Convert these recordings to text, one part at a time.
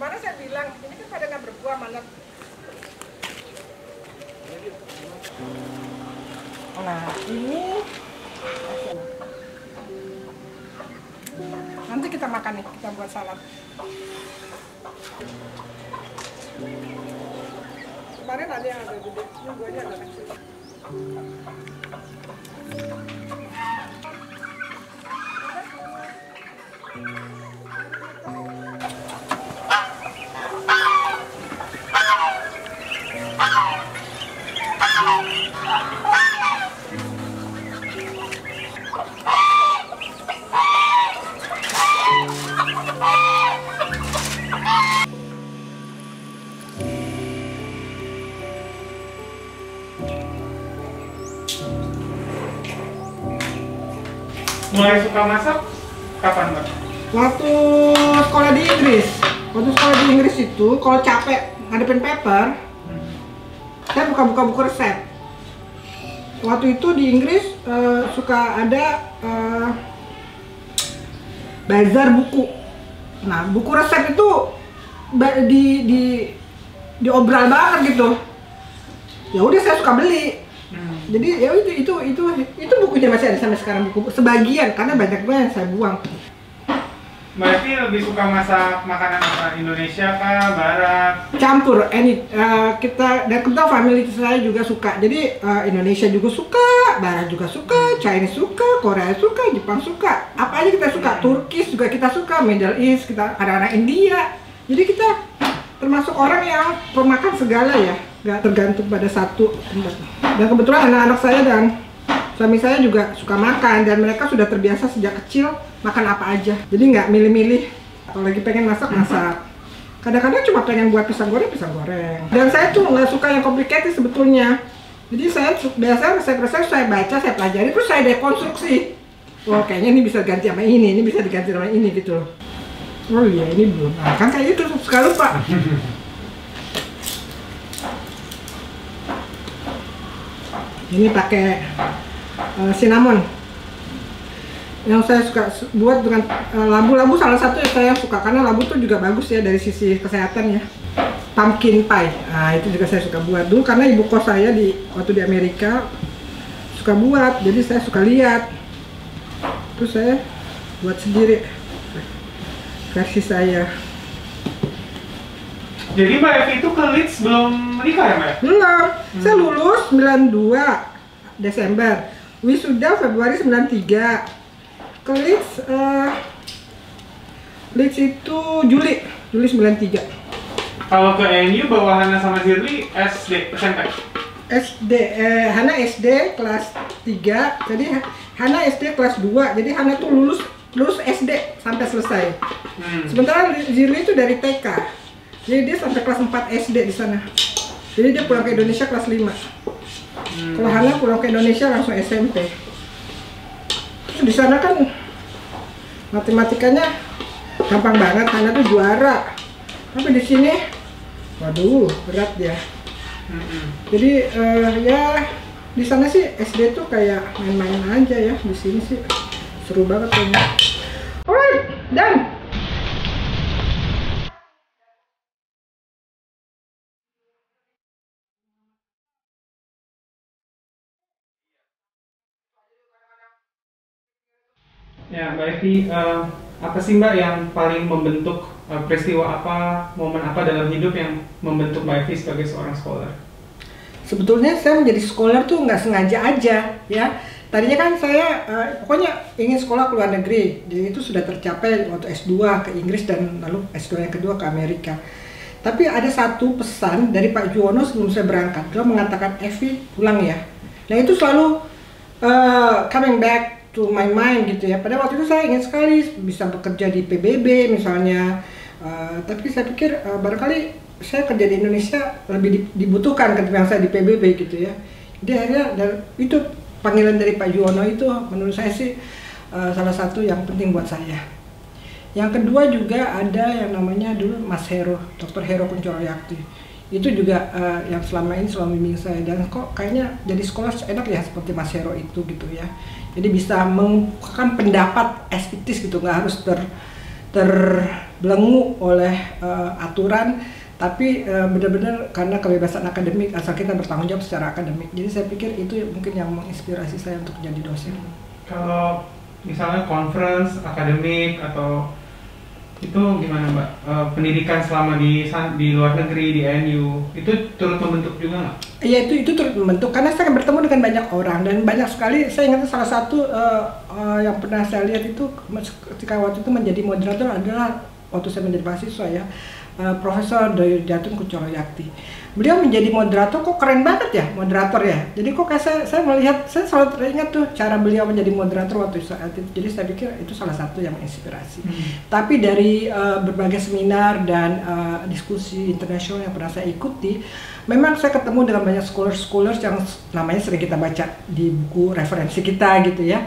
Kemarin saya bilang, ini kan pada nggak berbuah malah. Nah, ini nanti kita makan nih, kita buat salad. Kemarin ada yang agak gede, ini buahnya agak kecil. Mulai suka masak kapan, Mbak? Waktu sekolah di Inggris. Waktu sekolah di Inggris itu, kalau capek ngadepin paper, saya buka-buka buku resep. Waktu itu di Inggris suka ada bazar buku. Nah, buku resep itu diobral banget gitu. Ya udah saya suka beli. Jadi ya itu bukunya masih ada sampai sekarang, buku sebagian karena banyak banget yang saya buang. Mbak Evi lebih suka masak makanan apa? Indonesia kah? Barat? Campur, kita family saya juga suka. Jadi Indonesia juga suka, Barat juga suka, Chinese suka, Korea suka, Jepang suka. Apa aja kita suka, Turkish juga kita suka, Middle East, kita ada anak India. Jadi kita termasuk orang yang pemakan segala ya, nggak tergantung pada satu tempat. Dan kebetulan anak-anak saya dan suami saya juga suka makan dan mereka sudah terbiasa sejak kecil makan apa aja. Jadi nggak milih-milih. Kalau lagi pengen masak, masak. Kadang-kadang cuma pengen buat pisang goreng. Dan saya tuh nggak suka yang complicated sebetulnya. Jadi saya biasanya resep-resep saya baca, saya pelajari, terus saya dekonstruksi. Wah, kayaknya ini bisa ganti sama ini bisa diganti sama ini gitu. Oh iya, ini belum. Nah, kan kayak itu suka lupa. Ini pakai cinnamon. Yang saya suka buat dengan labu salah satu yang saya suka karena labu tuh juga bagus ya dari sisi kesehatan ya. Pumpkin pie, nah itu juga saya suka buat dulu karena ibu kos saya waktu di Amerika suka buat, jadi saya suka lihat. Terus saya buat sendiri versi saya. Jadi Mbak Evi itu ke Leeds belum menikah ya, Mbak? Belum. Saya lulus 92 Desember. Wisuda Februari 93. Ke Leeds itu Juli 93. Kalau ke NU bawahannya sama Zirli SD, SMP? SD, Hana SD kelas 3. Jadi Hana SD kelas 2. Jadi Hana tuh lulus SD sampai selesai. Sementara Zirli itu dari TK. Jadi dia sampai kelas 4 SD di sana. Jadi dia pulang ke Indonesia kelas 5. Kalau Hana pulang ke Indonesia langsung SMP. Terus di sana kan matematikanya gampang banget, Hana tuh juara. Tapi di sini, waduh, berat dia. Jadi ya di sana sih SD tuh kayak main-main aja ya. Di sini sih seru banget kayaknya. Alright, done. Ya, Mbak Evi, apa sih Mbak yang paling membentuk peristiwa apa, momen apa dalam hidup yang membentuk Mbak Evi sebagai seorang scholar? Sebetulnya saya menjadi scholar tuh nggak sengaja aja ya. Tadinya kan saya pokoknya ingin sekolah ke luar negeri, jadi itu sudah tercapai waktu S2 ke Inggris dan lalu S2 yang kedua ke Amerika. Tapi ada satu pesan dari Pak Juwono sebelum saya berangkat, dia mengatakan, Evi pulang ya. Nah itu selalu coming back to my mind gitu ya. Pada waktu itu saya ingin sekali bisa bekerja di PBB misalnya, tapi saya pikir barangkali saya kerja di Indonesia lebih dibutuhkan ketimbang saya di PBB gitu ya. Jadi akhirnya itu panggilan dari Pak Juwono itu menurut saya sih salah satu yang penting buat saya. Yang kedua juga ada yang namanya dulu Mas Hero, Dr. Hero Kunchoroyakti. Itu juga yang selama ini selalu bimbing saya, dan kok kayaknya jadi sekolah enak ya seperti Mas Hero itu gitu ya. Jadi bisa mengungkapkan pendapat estetis gitu, nggak harus belenggu oleh aturan, tapi benar-benar karena kebebasan akademik asal kita bertanggung jawab secara akademik. Jadi saya pikir itu mungkin yang menginspirasi saya untuk jadi dosen. Kalau misalnya conference akademik atau itu gimana Mbak? Pendidikan selama di luar negeri, di ANU, itu turut membentuk juga nggak? Iya, itu turut membentuk karena saya bertemu dengan banyak orang dan banyak sekali. Saya ingat salah satu yang pernah saya lihat itu ketika waktu itu menjadi moderator adalah waktu saya menjadi mahasiswa ya, Profesor Dayatun Kuchoro-Yakti. Beliau menjadi moderator, kok keren banget ya moderator ya. Jadi kok kayak saya melihat, saya selalu teringat tuh cara beliau menjadi moderator waktu saat itu. Jadi saya pikir itu salah satu yang menginspirasi. Tapi dari berbagai seminar dan diskusi internasional yang pernah saya ikuti, memang saya ketemu dengan banyak scholars yang namanya sering kita baca di buku referensi kita gitu ya.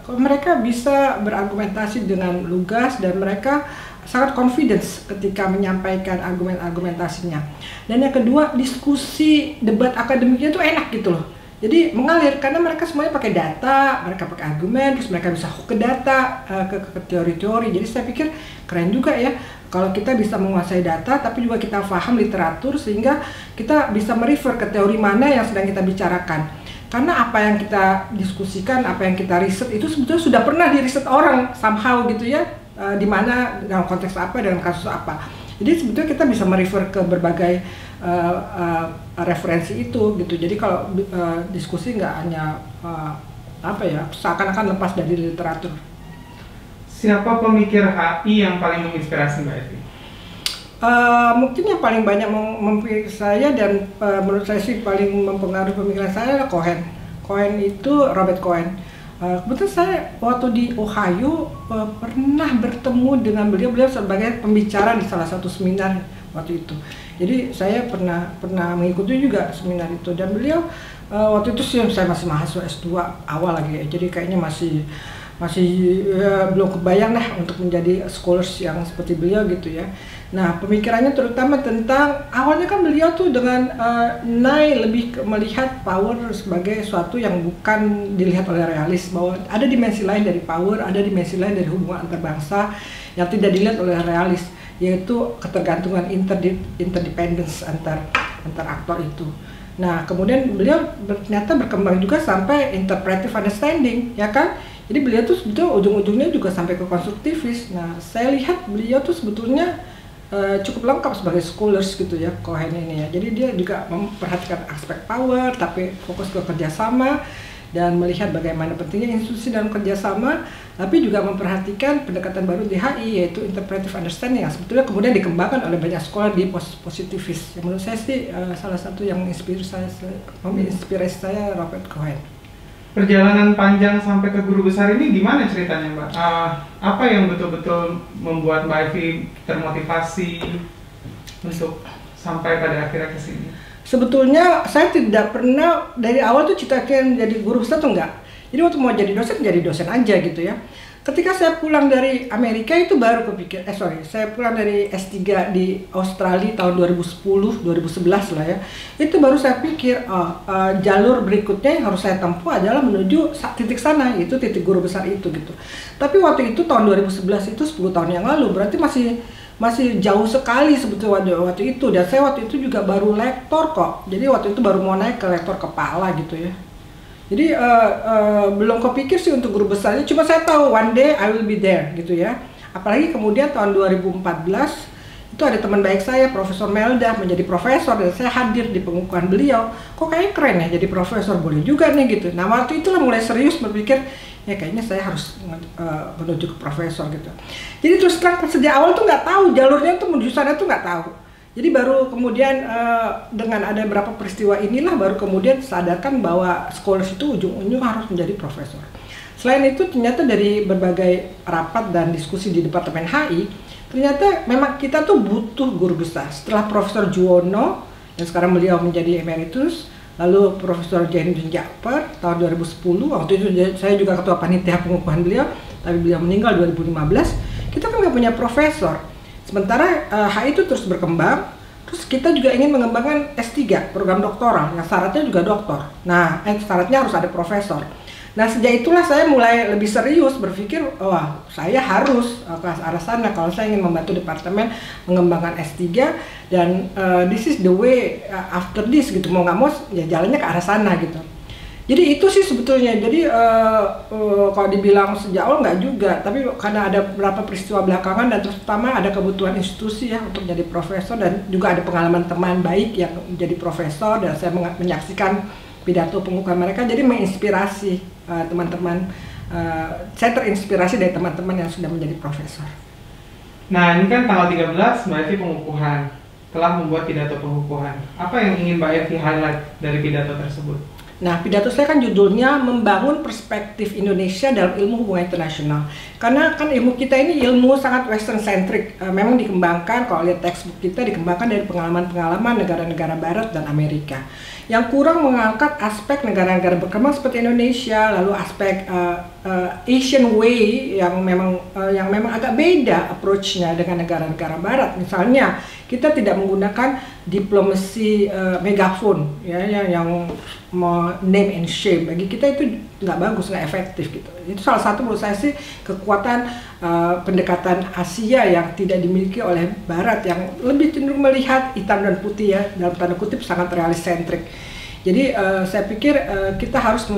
Mereka bisa berargumentasi dengan lugas dan mereka sangat confidence ketika menyampaikan argumentasinya. Dan yang kedua, diskusi debat akademiknya itu enak gitu loh. Jadi mengalir karena mereka semuanya pakai data, mereka pakai argumen, terus mereka bisa hook ke data, ke teori-teori. Jadi saya pikir keren juga ya kalau kita bisa menguasai data tapi juga kita paham literatur sehingga kita bisa merefer ke teori mana yang sedang kita bicarakan. Karena apa yang kita diskusikan, apa yang kita riset itu sebetulnya sudah pernah diriset orang somehow gitu ya. Di mana, dalam konteks apa, dengan kasus apa. Jadi sebetulnya kita bisa merefer ke berbagai referensi itu gitu. Jadi kalau diskusi nggak hanya seakan-akan lepas dari literatur. Siapa pemikir HI yang paling menginspirasi Mbak Evi? Mungkin yang paling banyak mempengaruhi saya dan menurut saya sih paling mempengaruhi pemikiran saya adalah Cohen. Cohen itu Robert Cohen. Kebetulan saya waktu di Ohio pernah bertemu dengan beliau sebagai pembicara di salah satu seminar waktu itu. Jadi saya pernah mengikuti juga seminar itu dan beliau waktu itu sih saya masih mahasiswa S2 awal lagi ya. Jadi kayaknya masih belum kebayang lah untuk menjadi scholars yang seperti beliau gitu ya. Nah, pemikirannya terutama tentang awalnya kan beliau tuh dengan lebih melihat power sebagai suatu yang bukan dilihat oleh realis, bahwa ada dimensi lain dari power, ada dimensi lain dari hubungan antar bangsa yang tidak dilihat oleh realis, yaitu ketergantungan interdependence antar aktor itu. Nah, kemudian beliau ternyata berkembang juga sampai interpretive understanding, ya kan? Jadi beliau tuh sebetulnya ujung-ujungnya juga sampai ke konstruktivis. Nah, saya lihat beliau tuh sebetulnya cukup lengkap sebagai scholars gitu ya, Cohen ini ya. Jadi dia juga memperhatikan aspek power, tapi fokus ke kerjasama dan melihat bagaimana pentingnya institusi dalam kerjasama, tapi juga memperhatikan pendekatan baru di HI yaitu interpretive understanding yang sebetulnya kemudian dikembangkan oleh banyak scholar di positivis. Yang menurut saya sih salah satu yang menginspirasi saya Robert Cohen. Perjalanan panjang sampai ke guru besar ini gimana ceritanya Mbak? Apa yang betul-betul membuat Mbak Evi termotivasi untuk sampai pada akhirnya ke sini? Sebetulnya saya tidak pernah dari awal tuh cita-cita jadi guru besar tuh enggak. Jadi waktu mau jadi dosen aja gitu ya. Ketika saya pulang dari Amerika itu baru kepikir, saya pulang dari S3 di Australia tahun 2010, 2011 lah ya. Itu baru saya pikir, jalur berikutnya yang harus saya tempuh adalah menuju titik sana, itu titik guru besar itu gitu. Tapi waktu itu tahun 2011 itu 10 tahun yang lalu, berarti masih jauh sekali sebetulnya waktu itu. Dan saya waktu itu juga baru lektor kok, jadi waktu itu baru mau naik ke lektor kepala gitu ya. Jadi belum kepikir sih untuk guru besarnya, cuma saya tahu one day I will be there gitu ya. Apalagi kemudian tahun 2014 itu ada teman baik saya, Profesor Melda, menjadi profesor dan saya hadir di pengukuhan beliau. Kok kayaknya keren ya jadi profesor, boleh juga nih gitu. Nah waktu itulah mulai serius berpikir, ya kayaknya saya harus menuju ke profesor gitu. Jadi terus terang sejak awal tuh nggak tahu jalurnya tuh menuju sana tuh nggak tahu. Jadi baru kemudian dengan ada beberapa peristiwa inilah baru kemudian sadarkan bahwa scholars itu ujung-ujung harus menjadi profesor. Selain itu ternyata dari berbagai rapat dan diskusi di Departemen HI, ternyata memang kita tuh butuh guru besar. Setelah Profesor Juwono, yang sekarang beliau menjadi emeritus, lalu Profesor Jainuddin Ja'far tahun 2010, waktu itu saya juga ketua panitia pengukuhan beliau, tapi beliau meninggal 2015, kita kan nggak punya profesor. Sementara HI itu terus berkembang, terus kita juga ingin mengembangkan S3, program doktoral, yang syaratnya juga doktor. Nah, syaratnya harus ada profesor. Nah sejak itulah saya mulai lebih serius berpikir, wah saya harus ke arah sana kalau saya ingin membantu departemen mengembangkan S3 dan this is the way after this gitu, mau nggak mau ya jalannya ke arah sana gitu. Jadi itu sih sebetulnya, jadi kalau dibilang sejak awal nggak juga, tapi karena ada beberapa peristiwa belakangan dan terutama ada kebutuhan institusi ya untuk jadi profesor dan juga ada pengalaman teman baik yang menjadi profesor dan saya menyaksikan pidato pengukuhan mereka, jadi menginspirasi teman-teman. Saya terinspirasi dari teman-teman yang sudah menjadi profesor. Nah ini kan tanggal 13 Mbak Evi pengukuhan, telah membuat pidato pengukuhan. Apa yang ingin Mbak Evi highlight dari pidato tersebut? Nah, pidato saya kan judulnya Membangun Perspektif Indonesia dalam Ilmu Hubungan Internasional. Karena kan ilmu kita ini ilmu sangat western centric, memang dikembangkan, kalau lihat textbook kita dikembangkan dari pengalaman-pengalaman negara-negara barat dan Amerika. Yang kurang mengangkat aspek negara-negara berkembang seperti Indonesia, lalu aspek Asian way yang memang agak beda approach-nya dengan negara-negara barat. Misalnya, kita tidak menggunakan diplomasi megafon ya yang name and shame. Bagi kita itu nggak bagus, nggak efektif gitu. Itu salah satu menurut saya sih kekuatan pendekatan Asia yang tidak dimiliki oleh Barat, yang lebih cenderung melihat hitam dan putih ya, dalam tanda kutip sangat realis sentrik. Jadi saya pikir kita harus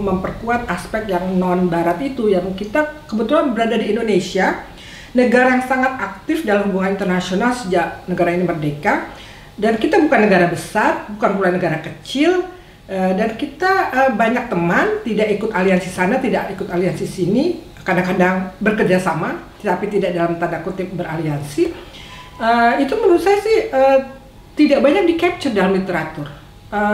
memperkuat aspek yang non Barat itu, yang kita kebetulan berada di Indonesia, negara yang sangat aktif dalam hubungan internasional sejak negara ini merdeka, dan kita bukan negara besar, bukan pula negara kecil, dan kita banyak teman, tidak ikut aliansi sana, tidak ikut aliansi sini, kadang-kadang bekerja sama, tapi tidak dalam tanda kutip beraliansi. Itu menurut saya sih tidak banyak di-capture dalam literatur.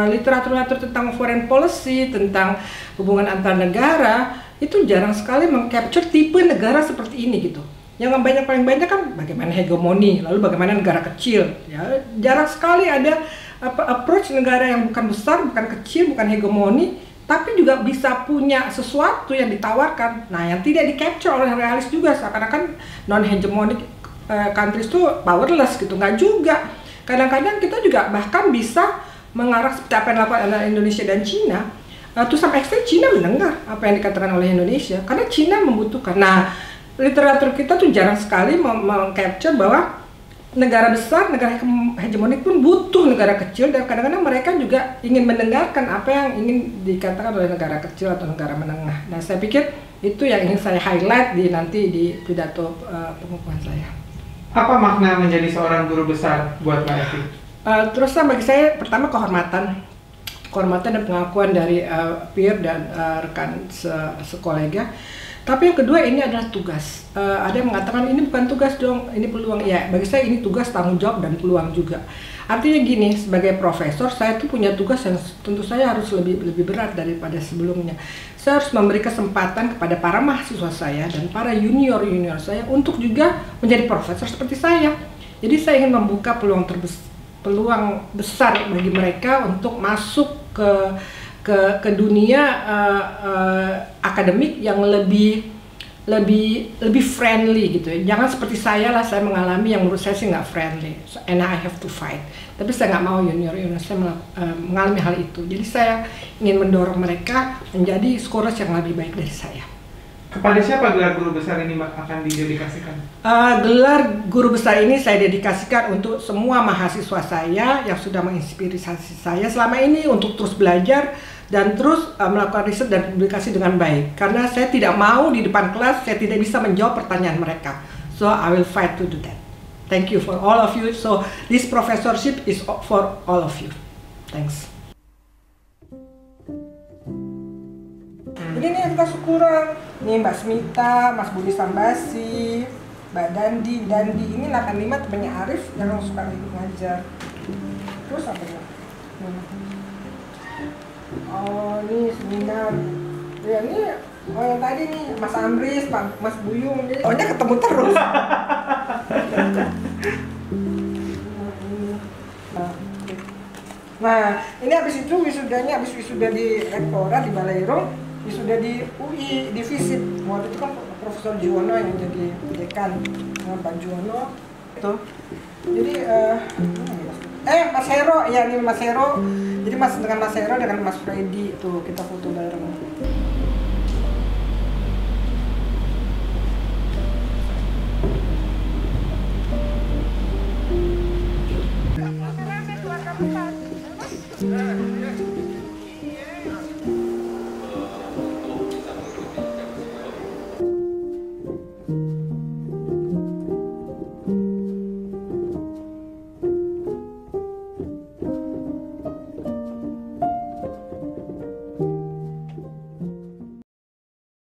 Literatur tentang foreign policy, tentang hubungan antar negara, itu jarang sekali meng-capture tipe negara seperti ini gitu. Yang paling banyak kan bagaimana hegemoni, lalu bagaimana negara kecil. Ya, jarang sekali ada approach negara yang bukan besar, bukan kecil, bukan hegemoni, tapi juga bisa punya sesuatu yang ditawarkan. Nah, yang tidak di-capture oleh realis juga, seakan-akan non-hegemonic countries itu powerless gitu, nggak juga. Kadang-kadang kita juga bahkan bisa mengarah seperti apa yang dilakukan oleh Indonesia dan Cina. To some extent Cina mendengar apa yang dikatakan oleh Indonesia, karena Cina membutuhkan. Nah, literatur kita tuh jarang sekali meng-capture bahwa negara besar, negara hegemonik pun butuh negara kecil, dan kadang-kadang mereka juga ingin mendengarkan apa yang ingin dikatakan oleh negara kecil atau negara menengah. Nah, saya pikir itu yang ingin saya highlight nanti di pidato pengukuhan saya. Apa makna menjadi seorang guru besar buat Mbak Evi? Terus bagi saya pertama kehormatan dan pengakuan dari peer dan rekan sekolega. Tapi yang kedua ini adalah tugas. Ada yang mengatakan ini bukan tugas dong, ini peluang. Ya, bagi saya ini tugas, tanggung jawab, dan peluang juga. Artinya gini, sebagai profesor saya tuh punya tugas yang tentu saya harus lebih berat daripada sebelumnya. Saya harus memberi kesempatan kepada para mahasiswa saya dan para junior saya untuk juga menjadi profesor seperti saya. Jadi saya ingin membuka peluang besar bagi mereka untuk masuk ke dunia akademik yang lebih friendly gitu ya. Jangan seperti saya lah, saya mengalami yang menurut saya sih nggak friendly, and I have to fight. Tapi saya nggak mau junior saya mengalami hal itu. Jadi saya ingin mendorong mereka menjadi scholars yang lebih baik dari saya. Kepada siapa gelar guru besar ini akan didedikasikan? Gelar guru besar ini saya dedikasikan untuk semua mahasiswa saya yang sudah menginspirasi saya selama ini untuk terus belajar dan terus melakukan riset dan publikasi dengan baik. Karena saya tidak mau di depan kelas, saya tidak bisa menjawab pertanyaan mereka. So I will fight to do that. Thank you for all of you. So this professorship is for all of you. Thanks. Jadi ini yang kita kurang. Nih Mbak Smita, Mas Budi Sambasi, Mbak Dandi, ini 85 temannya Arif yang suka ikut ngajar. Terus apa ya? Oh, ini seminar. Ya ini, oh yang tadi nih Mas Amris, Mas Buyung, ini pokoknya ketemu terus. Nah, ini habis itu wisudanya, habis wisuda di Rektorat di Balairung, wisuda di UI, di FISIP. Waktu itu kan Profesor Juwono yang jadi dekan, dengan Pak Juwono itu. Jadi Mas Hero, ya ini Mas Hero. Jadi dengan Mas Hero dengan Mas Freddy itu kita foto bareng. Nah, ya. untuk bisa mengikuti juga.